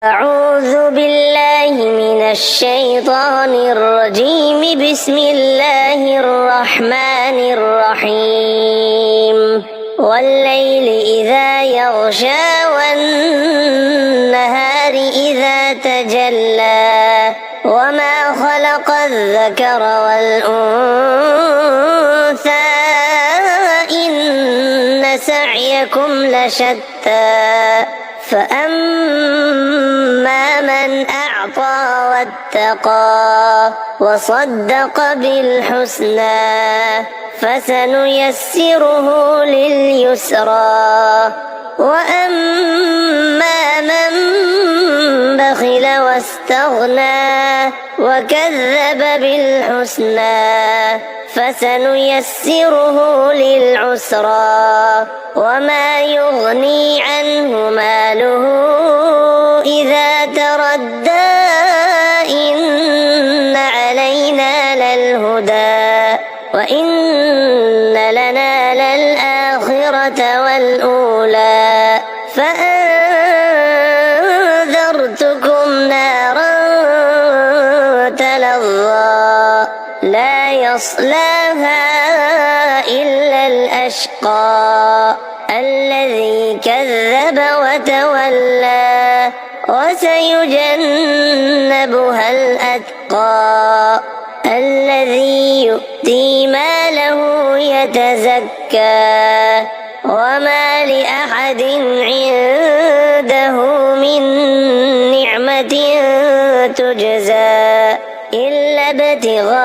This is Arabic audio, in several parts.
أعوذ بالله من الشيطان الرجيم. بسم الله الرحمن الرحيم. والليل إذا يغشى والنهار إذا تجلى وما خلق الذكر والأنثى إن سعيكم لشتى فأما من أعطى واتقى وصدق بالحسنى فسنيسره لليسرى وأما من بخل واستغنى وكذب بالحسنى فسنيسره للعسرى وما يغني عنه ماله إذا تردى إن علينا للهدى وإن لنا للآخرة والأولى فأنذرتكم نارا تلظى لا يصلاها إلا الأشقى الذي كذب وتولى وسيجنبها الأتقى الذي يؤتي ماله يتزكى وما لأحد عنده من نعمة تجزى إلا ابتغاء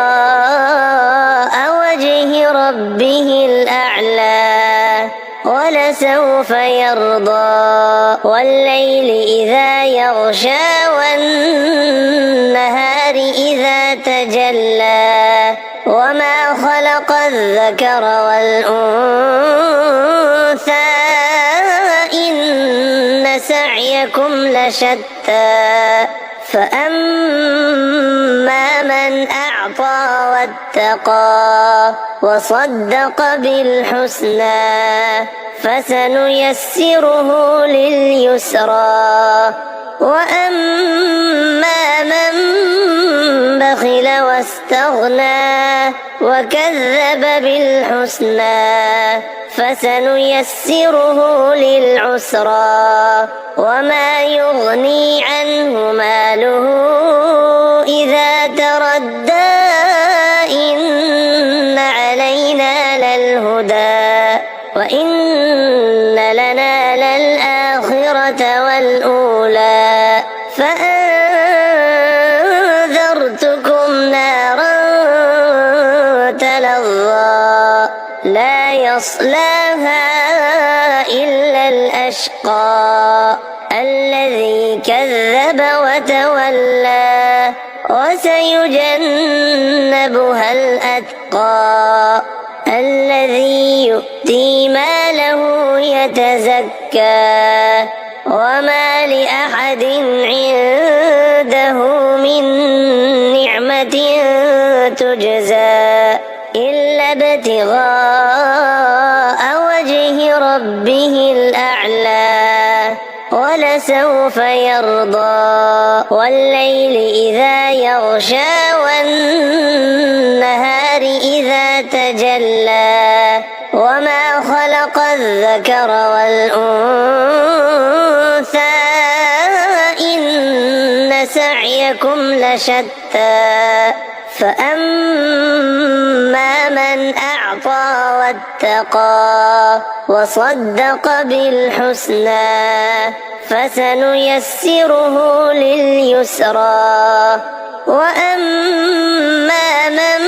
وجه ربه الأعلى ولسوف يرضى. والليل إذا يغشى والنهار إذا تجلى وما خلق الذكر والأنثى إن سعيكم لشتى فأما من أعطى واتقى وصدق بالحسنى فسنيسره لليسرى وأما من بخل واستغنى وكذب بالحسنى فسنيسره للعسرى وما يغني عنه ماله إذا تردى إن علينا للهدى وإن لنا للآخرة والأولى فأنذرتكم نارا تلظى لا يصلاها إلا الأشقى الذي كذب وتولى وسيجنبها الأتقى الذي يؤتي ماله يتزكى وما لأحد عنده من نعمة تجزى إلا ابتغاء وجه ربه الأعلى ولسوف يرضى. والليل إذا يغشى والنهار إذا تجلى وما خلق الذكر والأنثى إن سعيكم لشتى فأما من أعطى واتقى وصدق بالحسنى فسنيسره لليسرى وأما من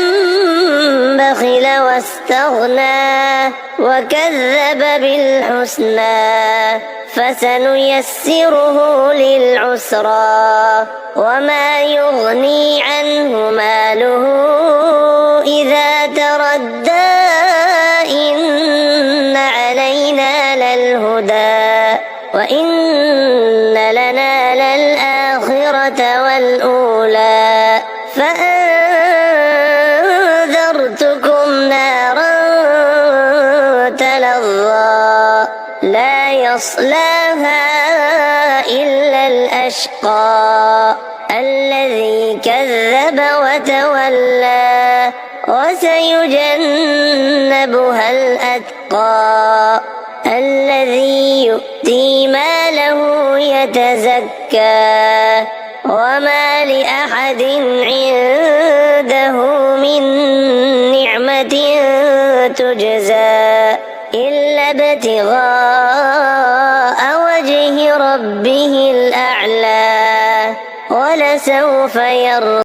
بخل واستغنى وكذب بالحسنى فسنيسره للعسرى وما يغني عنه ماله إذا تردى إن علينا للهدى وإن لنا للآخرة والأولى فأنذرتكم نارا تلظى لا يصلاها إلا الأشقى الأشقى الذي كذب وتولى وسيجنبها الأتقى الذي يؤتي ماله يتزكى وما لأحد عنده من نعمة تجزى إلا ابتغاء وجه ربه الأعلى ولسوف يرضى.